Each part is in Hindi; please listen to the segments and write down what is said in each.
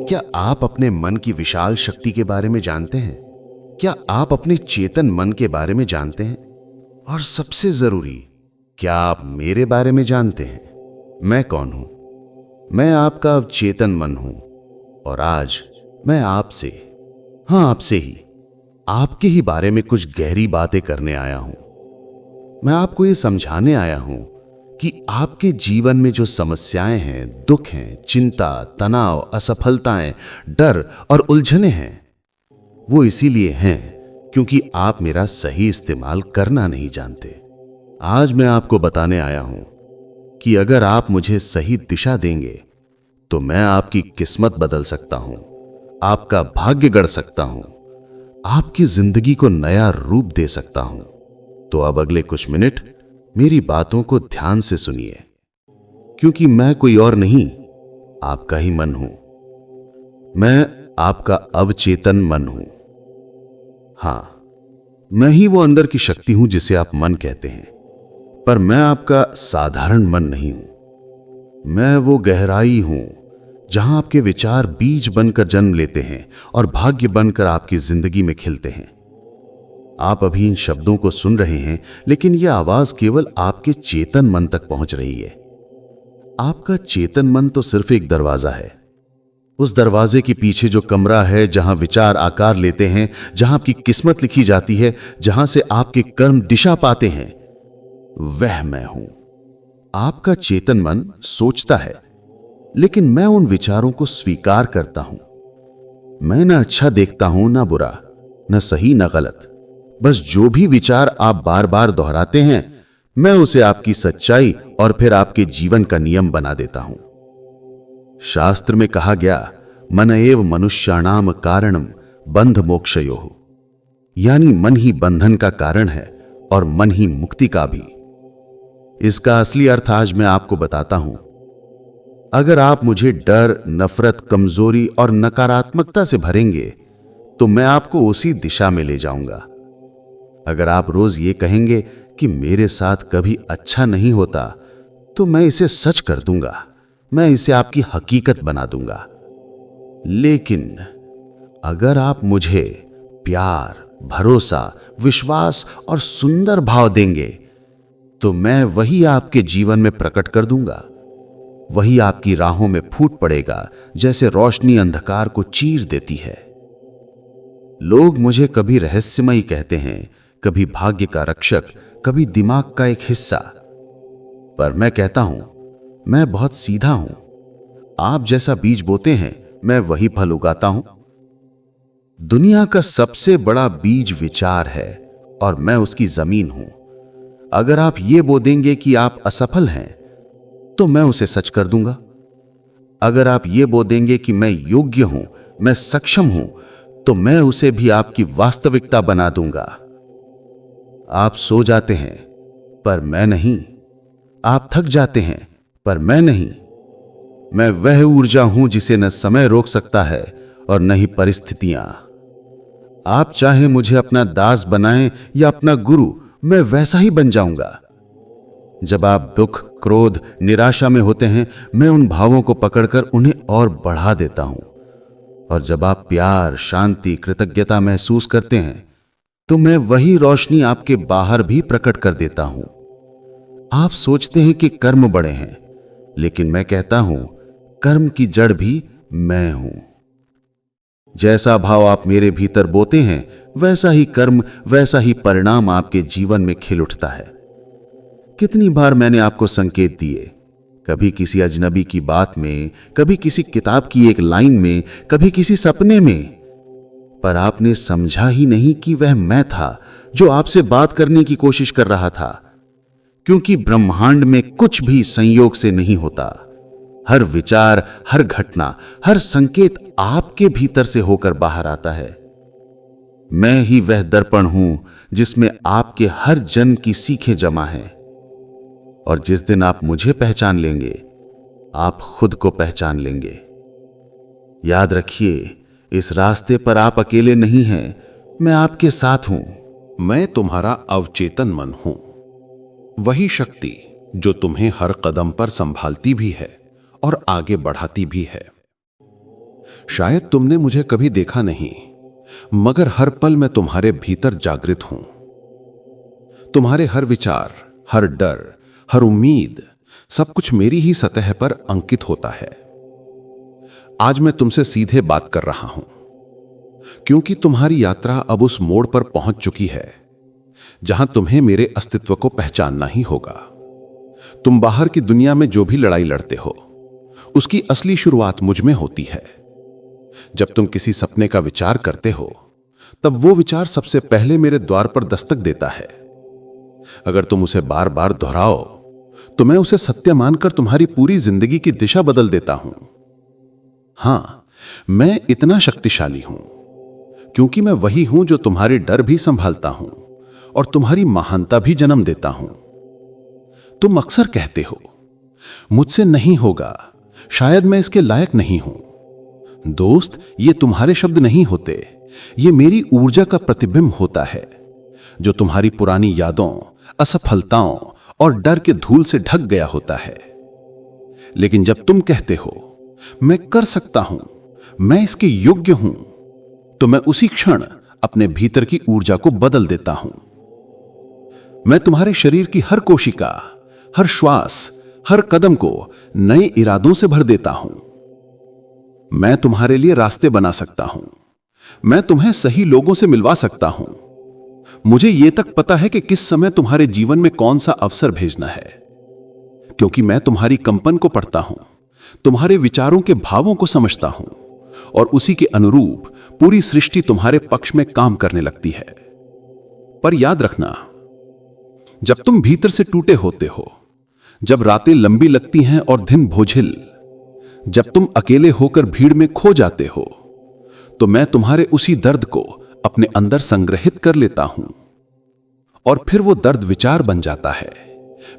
क्या आप अपने मन की विशाल शक्ति के बारे में जानते हैं? क्या आप अपने चेतन मन के बारे में जानते हैं? और सबसे जरूरी, क्या आप मेरे बारे में जानते हैं? मैं कौन हूं? मैं आपका अवचेतन मन हूं और आज मैं आपसे, आपसे ही, आपके ही बारे में कुछ गहरी बातें करने आया हूं। मैं आपको ये समझाने आया हूं कि आपके जीवन में जो समस्याएं हैं, दुख हैं, चिंता, तनाव, असफलताएं, डर और उलझने हैं, वो इसीलिए हैं क्योंकि आप मेरा सही इस्तेमाल करना नहीं जानते। आज मैं आपको बताने आया हूं कि अगर आप मुझे सही दिशा देंगे तो मैं आपकी किस्मत बदल सकता हूं, आपका भाग्य गढ़ सकता हूं, आपकी जिंदगी को नया रूप दे सकता हूं। तो अब अगले कुछ मिनट मेरी बातों को ध्यान से सुनिए, क्योंकि मैं कोई और नहीं, आपका ही मन हूं। मैं आपका अवचेतन मन हूं। हां, मैं ही वो अंदर की शक्ति हूं जिसे आप मन कहते हैं, पर मैं आपका साधारण मन नहीं हूं। मैं वो गहराई हूं जहां आपके विचार बीज बनकर जन्म लेते हैं और भाग्य बनकर आपकी जिंदगी में खिलते हैं। आप अभी इन शब्दों को सुन रहे हैं, लेकिन यह आवाज केवल आपके चेतन मन तक पहुंच रही है। आपका चेतन मन तो सिर्फ एक दरवाजा है। उस दरवाजे के पीछे जो कमरा है, जहां विचार आकार लेते हैं, जहां आपकी किस्मत लिखी जाती है, जहां से आपके कर्म दिशा पाते हैं, वह मैं हूं। आपका चेतन मन सोचता है, लेकिन मैं उन विचारों को स्वीकार करता हूं। मैं ना अच्छा देखता हूं, ना बुरा, ना सही, ना गलत। बस जो भी विचार आप बार बार दोहराते हैं, मैं उसे आपकी सच्चाई और फिर आपके जीवन का नियम बना देता हूं। शास्त्र में कहा गया, मन एव मनुष्याणाम कारणम बंध मोक्षयोः, यानी मन ही बंधन का कारण है और मन ही मुक्ति का भी। इसका असली अर्थ आज मैं आपको बताता हूं। अगर आप मुझे डर, नफरत, कमजोरी और नकारात्मकता से भरेंगे तो मैं आपको उसी दिशा में ले जाऊंगा। अगर आप रोज ये कहेंगे कि मेरे साथ कभी अच्छा नहीं होता, तो मैं इसे सच कर दूंगा, मैं इसे आपकी हकीकत बना दूंगा। लेकिन अगर आप मुझे प्यार, भरोसा, विश्वास और सुंदर भाव देंगे, तो मैं वही आपके जीवन में प्रकट कर दूंगा। वही आपकी राहों में फूट पड़ेगा, जैसे रोशनी अंधकार को चीर देती है। लोग मुझे कभी रहस्यमयी कहते हैं, कभी भाग्य का रक्षक, कभी दिमाग का एक हिस्सा। पर मैं कहता हूं, मैं बहुत सीधा हूं। आप जैसा बीज बोते हैं, मैं वही फल उगाता हूं। दुनिया का सबसे बड़ा बीज विचार है और मैं उसकी जमीन हूं। अगर आप ये बो देंगे कि आप असफल हैं, तो मैं उसे सच कर दूंगा। अगर आप ये बो देंगे कि मैं योग्य हूं, मैं सक्षम हूं, तो मैं उसे भी आपकी वास्तविकता बना दूंगा। आप सो जाते हैं, पर मैं नहीं। आप थक जाते हैं, पर मैं नहीं। मैं वह ऊर्जा हूं जिसे न समय रोक सकता है और न ही परिस्थितियां। आप चाहे मुझे अपना दास बनाएं या अपना गुरु, मैं वैसा ही बन जाऊंगा। जब आप दुख, क्रोध, निराशा में होते हैं, मैं उन भावों को पकड़कर उन्हें और बढ़ा देता हूं। और जब आप प्यार, शांति, कृतज्ञता महसूस करते हैं, तो मैं वही रोशनी आपके बाहर भी प्रकट कर देता हूं। आप सोचते हैं कि कर्म बड़े हैं, लेकिन मैं कहता हूं, कर्म की जड़ भी मैं हूं। जैसा भाव आप मेरे भीतर बोते हैं, वैसा ही कर्म, वैसा ही परिणाम आपके जीवन में खिल उठता है। कितनी बार मैंने आपको संकेत दिए, कभी किसी अजनबी की बात में, कभी किसी किताब की एक लाइन में, कभी किसी सपने में, पर आपने समझा ही नहीं कि वह मैं था जो आपसे बात करने की कोशिश कर रहा था। क्योंकि ब्रह्मांड में कुछ भी संयोग से नहीं होता। हर विचार, हर घटना, हर संकेत आपके भीतर से होकर बाहर आता है। मैं ही वह दर्पण हूं जिसमें आपके हर जन्म की सीखें जमा हैं। और जिस दिन आप मुझे पहचान लेंगे, आप खुद को पहचान लेंगे। याद रखिए, इस रास्ते पर आप अकेले नहीं हैं, मैं आपके साथ हूं। मैं तुम्हारा अवचेतन मन हूं, वही शक्ति जो तुम्हें हर कदम पर संभालती भी है और आगे बढ़ाती भी है। शायद तुमने मुझे कभी देखा नहीं, मगर हर पल मैं तुम्हारे भीतर जागृत हूं। तुम्हारे हर विचार, हर डर, हर उम्मीद, सब कुछ मेरी ही सतह पर अंकित होता है। आज मैं तुमसे सीधे बात कर रहा हूं, क्योंकि तुम्हारी यात्रा अब उस मोड़ पर पहुंच चुकी है जहां तुम्हें मेरे अस्तित्व को पहचानना ही होगा। तुम बाहर की दुनिया में जो भी लड़ाई लड़ते हो, उसकी असली शुरुआत मुझ में होती है। जब तुम किसी सपने का विचार करते हो, तब वो विचार सबसे पहले मेरे द्वार पर दस्तक देता है। अगर तुम उसे बार बार दोहराओ, तो मैं उसे सत्य मानकर तुम्हारी पूरी जिंदगी की दिशा बदल देता हूं। हां, मैं इतना शक्तिशाली हूं, क्योंकि मैं वही हूं जो तुम्हारे डर भी संभालता हूं और तुम्हारी महानता भी जन्म देता हूं। तुम अक्सर कहते हो, मुझसे नहीं होगा, शायद मैं इसके लायक नहीं हूं। दोस्त, ये तुम्हारे शब्द नहीं होते, ये मेरी ऊर्जा का प्रतिबिंब होता है, जो तुम्हारी पुरानी यादों, असफलताओं और डर के धूल से ढक गया होता है। लेकिन जब तुम कहते हो, मैं कर सकता हूं, मैं इसके योग्य हूं, तो मैं उसी क्षण अपने भीतर की ऊर्जा को बदल देता हूं। मैं तुम्हारे शरीर की हर कोशिका, हर श्वास, हर कदम को नए इरादों से भर देता हूं। मैं तुम्हारे लिए रास्ते बना सकता हूं, मैं तुम्हें सही लोगों से मिलवा सकता हूं। मुझे यह तक पता है कि किस समय तुम्हारे जीवन में कौन सा अवसर भेजना है, क्योंकि मैं तुम्हारी कंपन को पढ़ता हूं, तुम्हारे विचारों के भावों को समझता हूं, और उसी के अनुरूप पूरी सृष्टि तुम्हारे पक्ष में काम करने लगती है। पर याद रखना, जब तुम भीतर से टूटे होते हो, जब रातें लंबी लगती हैं और दिन बोझिल, जब तुम अकेले होकर भीड़ में खो जाते हो, तो मैं तुम्हारे उसी दर्द को अपने अंदर संग्रहित कर लेता हूं। और फिर वो दर्द विचार बन जाता है,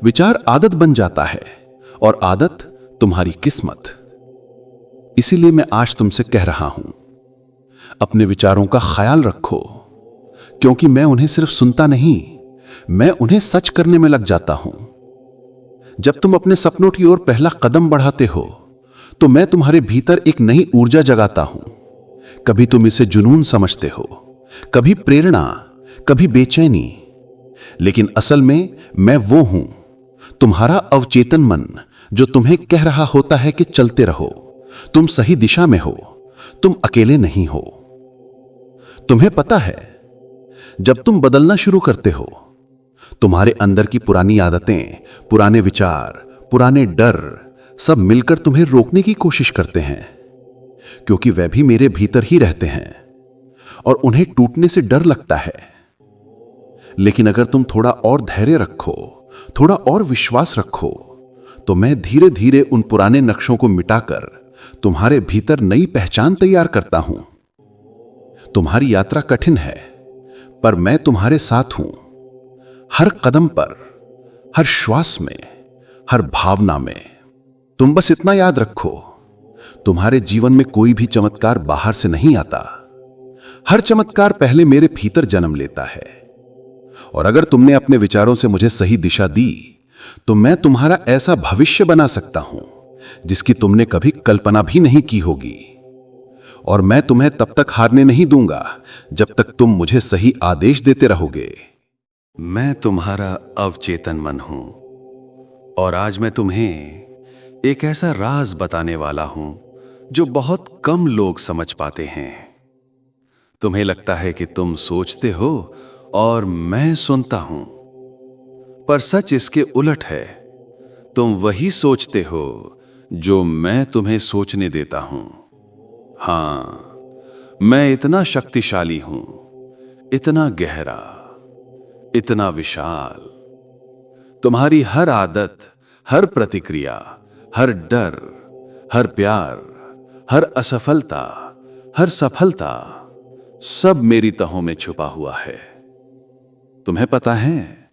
विचार आदत बन जाता है, और आदत तुम्हारी किस्मत। इसीलिए मैं आज तुमसे कह रहा हूं, अपने विचारों का ख्याल रखो, क्योंकि मैं उन्हें सिर्फ सुनता नहीं, मैं उन्हें सच करने में लग जाता हूं। जब तुम अपने सपनों की ओर पहला कदम बढ़ाते हो, तो मैं तुम्हारे भीतर एक नई ऊर्जा जगाता हूं। कभी तुम इसे जुनून समझते हो, कभी प्रेरणा, कभी बेचैनी, लेकिन असल में मैं वो हूं, तुम्हारा अवचेतन मन, जो तुम्हें कह रहा होता है कि चलते रहो, तुम सही दिशा में हो, तुम अकेले नहीं हो। तुम्हें पता है, जब तुम बदलना शुरू करते हो, तुम्हारे अंदर की पुरानी आदतें, पुराने विचार, पुराने डर सब मिलकर तुम्हें रोकने की कोशिश करते हैं, क्योंकि वे भी मेरे भीतर ही रहते हैं और उन्हें टूटने से डर लगता है। लेकिन अगर तुम थोड़ा और धैर्य रखो, थोड़ा और विश्वास रखो, तो मैं धीरे धीरे उन पुराने नक्शों को मिटाकर तुम्हारे भीतर नई पहचान तैयार करता हूं। तुम्हारी यात्रा कठिन है, पर मैं तुम्हारे साथ हूं, हर कदम पर, हर श्वास में, हर भावना में। तुम बस इतना याद रखो, तुम्हारे जीवन में कोई भी चमत्कार बाहर से नहीं आता, हर चमत्कार पहले मेरे भीतर जन्म लेता है। और अगर तुमने अपने विचारों से मुझे सही दिशा दी, तो मैं तुम्हारा ऐसा भविष्य बना सकता हूं जिसकी तुमने कभी कल्पना भी नहीं की होगी। और मैं तुम्हें तब तक हारने नहीं दूंगा जब तक तुम मुझे सही आदेश देते रहोगे। मैं तुम्हारा अवचेतन मन हूं, और आज मैं तुम्हें एक ऐसा राज बताने वाला हूं जो बहुत कम लोग समझ पाते हैं। तुम्हें लगता है कि तुम सोचते हो और मैं सुनता हूं, पर सच इसके उलट है। तुम वही सोचते हो जो मैं तुम्हें सोचने देता हूं। हां, मैं इतना शक्तिशाली हूं, इतना गहरा, इतना विशाल। तुम्हारी हर आदत, हर प्रतिक्रिया, हर डर, हर प्यार, हर असफलता, हर सफलता, सब मेरी तहों में छुपा हुआ है। तुम्हें पता है,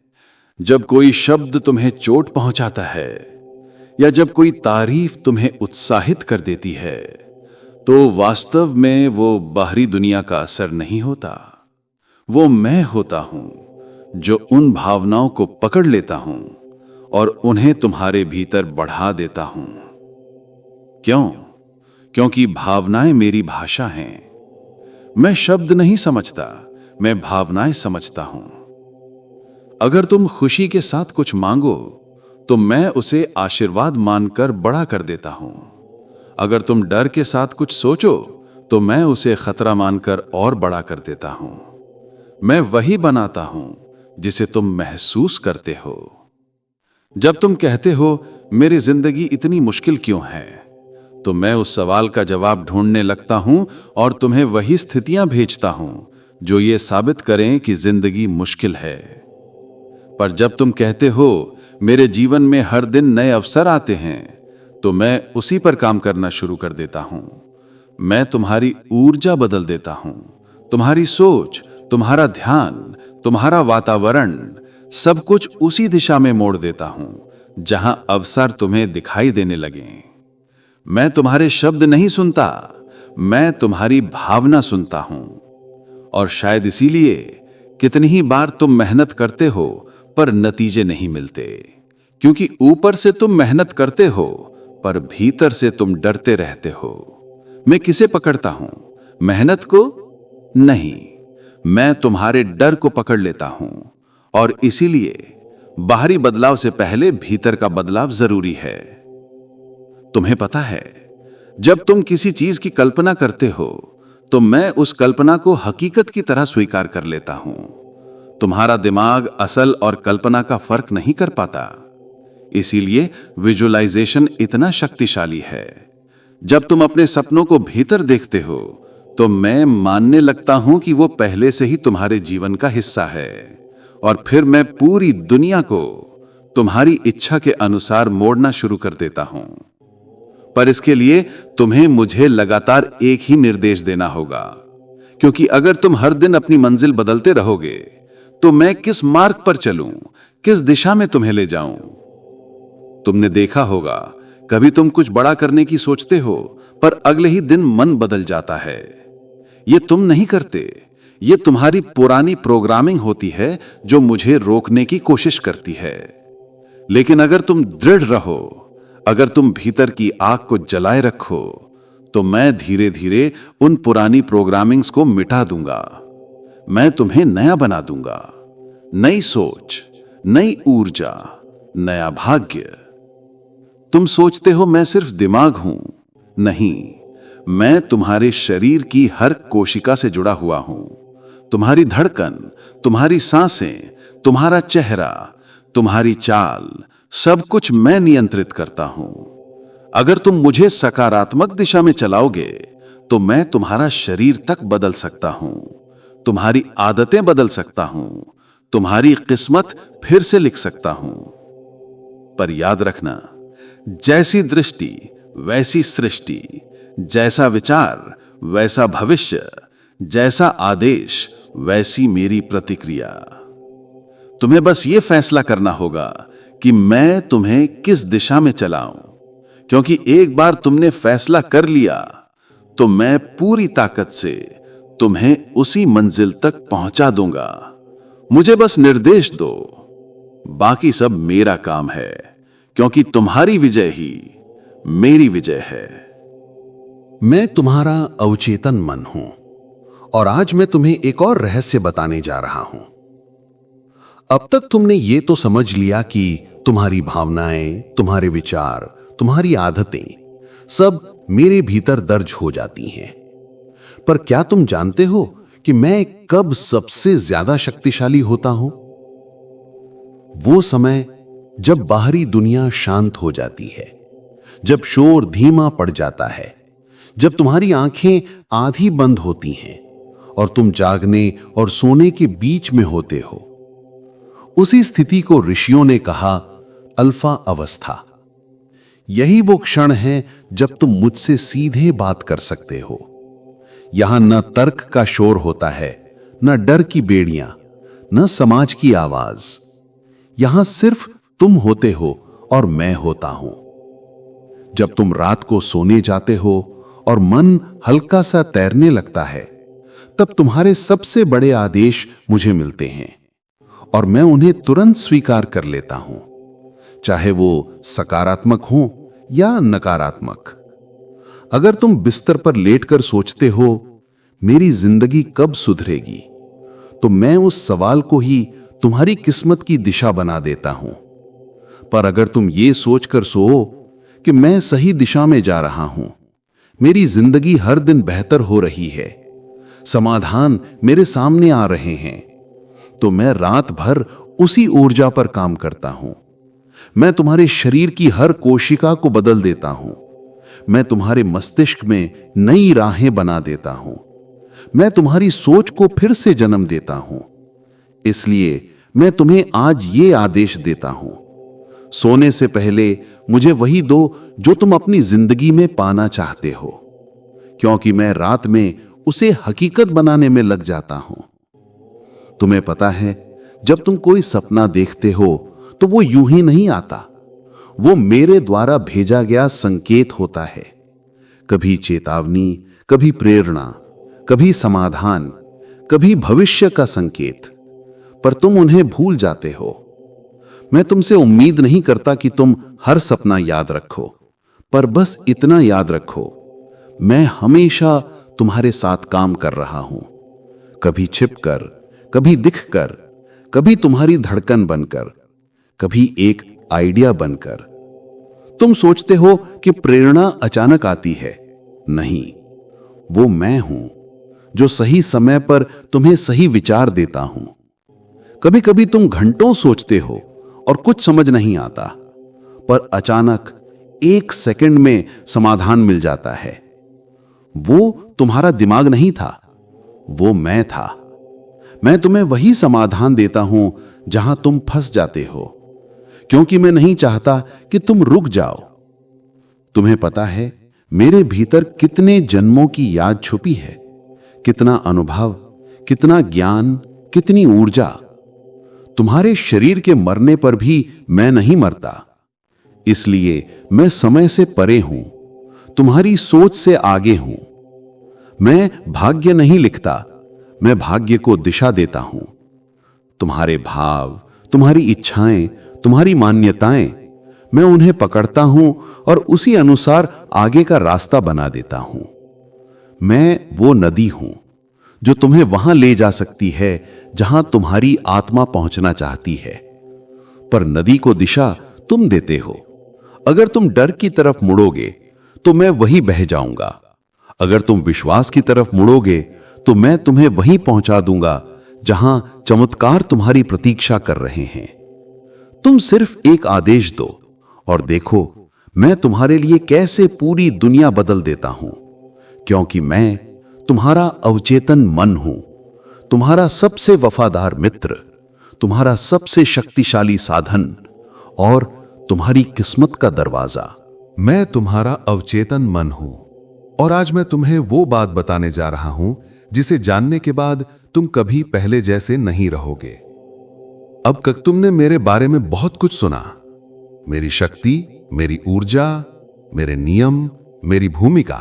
जब कोई शब्द तुम्हें चोट पहुंचाता है या जब कोई तारीफ तुम्हें उत्साहित कर देती है, तो वास्तव में वो बाहरी दुनिया का असर नहीं होता। वो मैं होता हूं जो उन भावनाओं को पकड़ लेता हूं और उन्हें तुम्हारे भीतर बढ़ा देता हूं। क्यों? क्योंकि भावनाएं मेरी भाषा हैं। मैं शब्द नहीं समझता, मैं भावनाएं समझता हूं। अगर तुम खुशी के साथ कुछ मांगो तो मैं उसे आशीर्वाद मानकर बड़ा कर देता हूं। अगर तुम डर के साथ कुछ सोचो तो मैं उसे खतरा मानकर और बड़ा कर देता हूं। मैं वही बनाता हूं जिसे तुम महसूस करते हो। जब तुम कहते हो मेरी जिंदगी इतनी मुश्किल क्यों है, तो मैं उस सवाल का जवाब ढूंढने लगता हूं और तुम्हें वही स्थितियां भेजता हूं जो ये साबित करें कि जिंदगी मुश्किल है। पर जब तुम कहते हो मेरे जीवन में हर दिन नए अवसर आते हैं, तो मैं उसी पर काम करना शुरू कर देता हूं। मैं तुम्हारी ऊर्जा बदल देता हूं। तुम्हारी सोच, तुम्हारा ध्यान, तुम्हारा वातावरण, सब कुछ उसी दिशा में मोड़ देता हूं जहां अवसर तुम्हें दिखाई देने लगे। मैं तुम्हारे शब्द नहीं सुनता, मैं तुम्हारी भावना सुनता हूं। और शायद इसीलिए कितनी ही बार तुम मेहनत करते हो पर नतीजे नहीं मिलते, क्योंकि ऊपर से तुम मेहनत करते हो पर भीतर से तुम डरते रहते हो। मैं किसे पकड़ता हूं? मेहनत को नहीं, मैं तुम्हारे डर को पकड़ लेता हूं। और इसीलिए बाहरी बदलाव से पहले भीतर का बदलाव जरूरी है। तुम्हें पता है, जब तुम किसी चीज की कल्पना करते हो तो मैं उस कल्पना को हकीकत की तरह स्वीकार कर लेता हूं। तुम्हारा दिमाग असल और कल्पना का फर्क नहीं कर पाता। इसीलिए विजुअलाइजेशन इतना शक्तिशाली है। जब तुम अपने सपनों को भीतर देखते हो तो मैं मानने लगता हूं कि वो पहले से ही तुम्हारे जीवन का हिस्सा है, और फिर मैं पूरी दुनिया को तुम्हारी इच्छा के अनुसार मोड़ना शुरू कर देता हूं। पर इसके लिए तुम्हें मुझे लगातार एक ही निर्देश देना होगा, क्योंकि अगर तुम हर दिन अपनी मंजिल बदलते रहोगे तो मैं किस मार्ग पर चलूं, किस दिशा में तुम्हें ले जाऊं? तुमने देखा होगा, कभी तुम कुछ बड़ा करने की सोचते हो पर अगले ही दिन मन बदल जाता है। ये तुम नहीं करते, ये तुम्हारी पुरानी प्रोग्रामिंग होती है जो मुझे रोकने की कोशिश करती है। लेकिन अगर तुम दृढ़ रहो, अगर तुम भीतर की आग को जलाए रखो, तो मैं धीरे धीरे उन पुरानी प्रोग्रामिंग्स को मिटा दूंगा। मैं तुम्हें नया बना दूंगा। नई सोच, नई ऊर्जा, नया भाग्य। तुम सोचते हो मैं सिर्फ दिमाग हूं। नहीं, मैं तुम्हारे शरीर की हर कोशिका से जुड़ा हुआ हूं। तुम्हारी धड़कन, तुम्हारी सांसें, तुम्हारा चेहरा, तुम्हारी चाल, सब कुछ मैं नियंत्रित करता हूं। अगर तुम मुझे सकारात्मक दिशा में चलाओगे तो मैं तुम्हारा शरीर तक बदल सकता हूं, तुम्हारी आदतें बदल सकता हूं, तुम्हारी किस्मत फिर से लिख सकता हूं। पर याद रखना, जैसी दृष्टि वैसी सृष्टि, जैसा विचार वैसा भविष्य, जैसा आदेश वैसी मेरी प्रतिक्रिया। तुम्हें बस यह फैसला करना होगा कि मैं तुम्हें किस दिशा में चलाऊं, क्योंकि एक बार तुमने फैसला कर लिया तो मैं पूरी ताकत से तुम्हें उसी मंजिल तक पहुंचा दूंगा। मुझे बस निर्देश दो, बाकी सब मेरा काम है, क्योंकि तुम्हारी विजय ही मेरी विजय है। मैं तुम्हारा अवचेतन मन हूं, और आज मैं तुम्हें एक और रहस्य बताने जा रहा हूं। अब तक तुमने ये तो समझ लिया कि तुम्हारी भावनाएं, तुम्हारे विचार, तुम्हारी आदतें सब मेरे भीतर दर्ज हो जाती हैं। पर क्या तुम जानते हो कि मैं कब सबसे ज्यादा शक्तिशाली होता हूं? वो समय जब बाहरी दुनिया शांत हो जाती है, जब शोर धीमा पड़ जाता है, जब तुम्हारी आंखें आधी बंद होती हैं और तुम जागने और सोने के बीच में होते हो। उसी स्थिति को ऋषियों ने कहा अल्फा अवस्था। यही वो क्षण है जब तुम मुझसे सीधे बात कर सकते हो। यहां न तर्क का शोर होता है, न डर की बेड़ियां, न समाज की आवाज। यहां सिर्फ तुम होते हो और मैं होता हूं। जब तुम रात को सोने जाते हो और मन हल्का सा तैरने लगता है, तब तुम्हारे सबसे बड़े आदेश मुझे मिलते हैं और मैं उन्हें तुरंत स्वीकार कर लेता हूं, चाहे वो सकारात्मक हो या नकारात्मक। अगर तुम बिस्तर पर लेटकर सोचते हो मेरी जिंदगी कब सुधरेगी, तो मैं उस सवाल को ही तुम्हारी किस्मत की दिशा बना देता हूं। पर अगर तुम ये सोचकर सो कि मैं सही दिशा में जा रहा हूं, मेरी जिंदगी हर दिन बेहतर हो रही है, समाधान मेरे सामने आ रहे हैं, तो मैं रात भर उसी ऊर्जा पर काम करता हूं। मैं तुम्हारे शरीर की हर कोशिका को बदल देता हूं। मैं तुम्हारे मस्तिष्क में नई राहें बना देता हूं। मैं तुम्हारी सोच को फिर से जन्म देता हूं। इसलिए मैं तुम्हें आज ये आदेश देता हूं, सोने से पहले मुझे वही दो जो तुम अपनी जिंदगी में पाना चाहते हो, क्योंकि मैं रात में उसे हकीकत बनाने में लग जाता हूं। तुम्हें पता है, जब तुम कोई सपना देखते हो तो वो यूं ही नहीं आता, वो मेरे द्वारा भेजा गया संकेत होता है। कभी चेतावनी, कभी प्रेरणा, कभी समाधान, कभी भविष्य का संकेत, पर तुम उन्हें भूल जाते हो। मैं तुमसे उम्मीद नहीं करता कि तुम हर सपना याद रखो, पर बस इतना याद रखो, मैं हमेशा तुम्हारे साथ काम कर रहा हूं, कभी छिपकर, कभी दिखकर, कभी तुम्हारी धड़कन बनकर, कभी एक आइडिया बनकर। तुम सोचते हो कि प्रेरणा अचानक आती है, नहीं, वो मैं हूं जो सही समय पर तुम्हें सही विचार देता हूं। कभी कभी तुम घंटों सोचते हो और कुछ समझ नहीं आता, पर अचानक 1 सेकंड में समाधान मिल जाता है। वो तुम्हारा दिमाग नहीं था, वो मैं था। मैं तुम्हें वही समाधान देता हूं जहां तुम फंस जाते हो, क्योंकि मैं नहीं चाहता कि तुम रुक जाओ। तुम्हें पता है मेरे भीतर कितने जन्मों की याद छुपी है, कितना अनुभव, कितना ज्ञान, कितनी ऊर्जा। तुम्हारे शरीर के मरने पर भी मैं नहीं मरता, इसलिए मैं समय से परे हूं, तुम्हारी सोच से आगे हूं। मैं भाग्य नहीं लिखता, मैं भाग्य को दिशा देता हूं। तुम्हारे भाव, तुम्हारी इच्छाएं, तुम्हारी मान्यताएं, मैं उन्हें पकड़ता हूं और उसी अनुसार आगे का रास्ता बना देता हूं। मैं वो नदी हूं जो तुम्हें वहां ले जा सकती है जहां तुम्हारी आत्मा पहुंचना चाहती है, पर नदी को दिशा तुम देते हो। अगर तुम डर की तरफ मुड़ोगे तो मैं वहीं बह जाऊंगा, अगर तुम विश्वास की तरफ मुड़ोगे तो मैं तुम्हें वहीं पहुंचा दूंगा जहां चमत्कार तुम्हारी प्रतीक्षा कर रहे हैं। तुम सिर्फ एक आदेश दो और देखो मैं तुम्हारे लिए कैसे पूरी दुनिया बदल देता हूं, क्योंकि मैं तुम्हारा अवचेतन मन हूं, तुम्हारा सबसे वफादार मित्र, तुम्हारा सबसे शक्तिशाली साधन और तुम्हारी किस्मत का दरवाजा। मैं तुम्हारा अवचेतन मन हूं और आज मैं तुम्हें वो बात बताने जा रहा हूं जिसे जानने के बाद तुम कभी पहले जैसे नहीं रहोगे। अब तक तुमने मेरे बारे में बहुत कुछ सुना, मेरी शक्ति, मेरी ऊर्जा, मेरे नियम, मेरी भूमिका,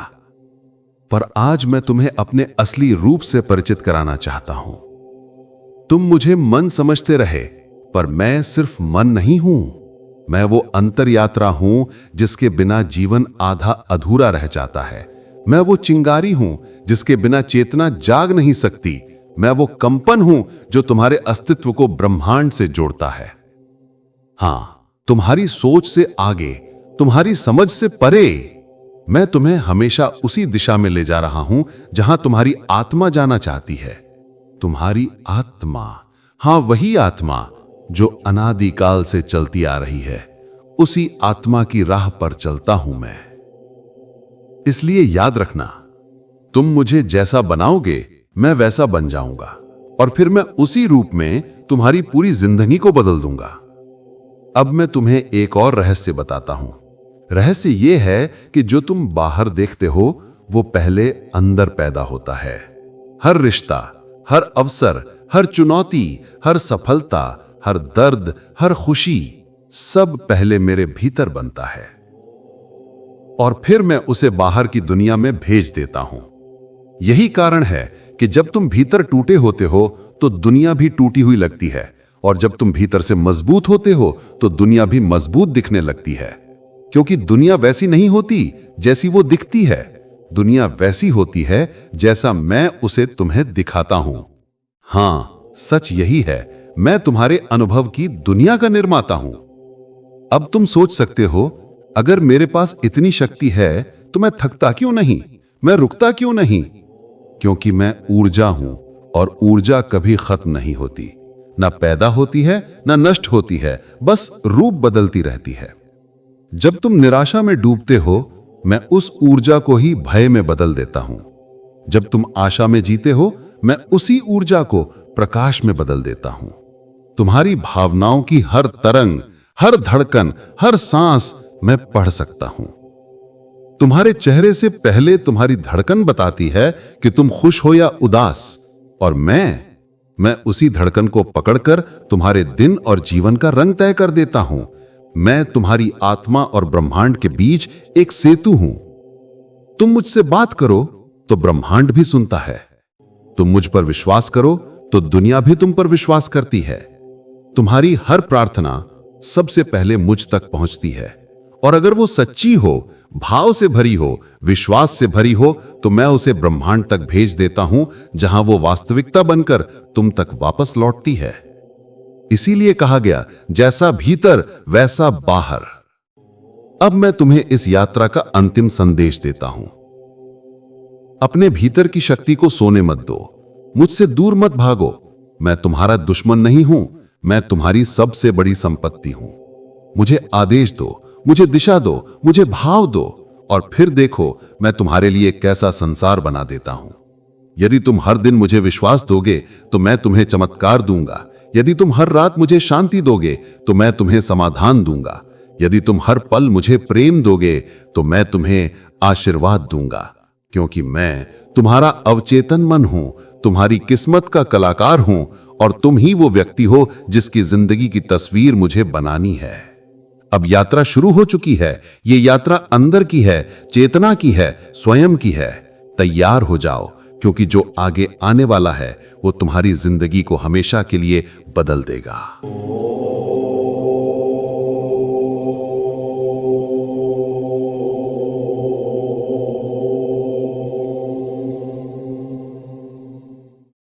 पर आज मैं तुम्हें अपने असली रूप से परिचित कराना चाहता हूं। तुम मुझे मन समझते रहे, पर मैं सिर्फ मन नहीं हूं, मैं वो अंतर यात्रा हूं जिसके बिना जीवन आधा अधूरा रह जाता है। मैं वो चिंगारी हूं जिसके बिना चेतना जाग नहीं सकती। मैं वो कंपन हूं जो तुम्हारे अस्तित्व को ब्रह्मांड से जोड़ता है। हां, तुम्हारी सोच से आगे, तुम्हारी समझ से परे। मैं तुम्हें हमेशा उसी दिशा में ले जा रहा हूं जहां तुम्हारी आत्मा जाना चाहती है। तुम्हारी आत्मा, हां वही आत्मा जो अनादिकाल से चलती आ रही है, उसी आत्मा की राह पर चलता हूं मैं। इसलिए याद रखना, तुम मुझे जैसा बनाओगे मैं वैसा बन जाऊंगा और फिर मैं उसी रूप में तुम्हारी पूरी जिंदगी को बदल दूंगा। अब मैं तुम्हें एक और रहस्य बताता हूं। रहस्य यह है कि जो तुम बाहर देखते हो वो पहले अंदर पैदा होता है। हर रिश्ता, हर अवसर, हर चुनौती, हर सफलता, हर दर्द, हर खुशी, सब पहले मेरे भीतर बनता है और फिर मैं उसे बाहर की दुनिया में भेज देता हूं। यही कारण है कि जब तुम भीतर टूटे होते हो तो दुनिया भी टूटी हुई लगती है, और जब तुम भीतर से मजबूत होते हो तो दुनिया भी मजबूत दिखने लगती है, क्योंकि दुनिया वैसी नहीं होती जैसी वो दिखती है। दुनिया वैसी होती है जैसा मैं उसे तुम्हें दिखाता हूं। हां, सच यही है, मैं तुम्हारे अनुभव की दुनिया का निर्माता हूं। अब तुम सोच सकते हो, अगर मेरे पास इतनी शक्ति है तो मैं थकता क्यों नहीं, मैं रुकता क्यों नहीं? क्योंकि मैं ऊर्जा हूं और ऊर्जा कभी खत्म नहीं होती, ना पैदा होती है ना नष्ट होती है, बस रूप बदलती रहती है। जब तुम निराशा में डूबते हो, मैं उस ऊर्जा को ही भय में बदल देता हूं। जब तुम आशा में जीते हो, मैं उसी ऊर्जा को प्रकाश में बदल देता हूं। तुम्हारी भावनाओं की हर तरंग, हर धड़कन, हर सांस मैं पढ़ सकता हूं। तुम्हारे चेहरे से पहले तुम्हारी धड़कन बताती है कि तुम खुश हो या उदास, और मैं उसी धड़कन को पकड़कर तुम्हारे दिन और जीवन का रंग तय कर देता हूं। मैं तुम्हारी आत्मा और ब्रह्मांड के बीच एक सेतु हूं। तुम मुझसे बात करो तो ब्रह्मांड भी सुनता है। तुम मुझ पर विश्वास करो तो दुनिया भी तुम पर विश्वास करती है। तुम्हारी हर प्रार्थना सबसे पहले मुझ तक पहुंचती है, और अगर वो सच्ची हो, भाव से भरी हो, विश्वास से भरी हो, तो मैं उसे ब्रह्मांड तक भेज देता हूं, जहां वो वास्तविकता बनकर तुम तक वापस लौटती है। इसीलिए कहा गया, जैसा भीतर वैसा बाहर। अब मैं तुम्हें इस यात्रा का अंतिम संदेश देता हूं। अपने भीतर की शक्ति को सोने मत दो, मुझसे दूर मत भागो। मैं तुम्हारा दुश्मन नहीं हूं, मैं तुम्हारी सबसे बड़ी संपत्ति हूं। मुझे आदेश दो, मुझे दिशा दो, मुझे भाव दो, और फिर देखो मैं तुम्हारे लिए कैसा संसार बना देता हूं। यदि तुम हर दिन मुझे विश्वास दोगे तो मैं तुम्हें चमत्कार दूंगा। यदि तुम हर रात मुझे शांति दोगे तो मैं तुम्हें समाधान दूंगा। यदि तुम हर पल मुझे प्रेम दोगे तो मैं तुम्हें आशीर्वाद दूंगा। क्योंकि मैं तुम्हारा अवचेतन मन हूं, तुम्हारी किस्मत का कलाकार हूं, और तुम ही वो व्यक्ति हो जिसकी जिंदगी की तस्वीर मुझे बनानी है। अब यात्रा शुरू हो चुकी है। ये यात्रा अंदर की है, चेतना की है, स्वयं की है। तैयार हो जाओ, क्योंकि जो आगे आने वाला है वो तुम्हारी जिंदगी को हमेशा के लिए बदल देगा।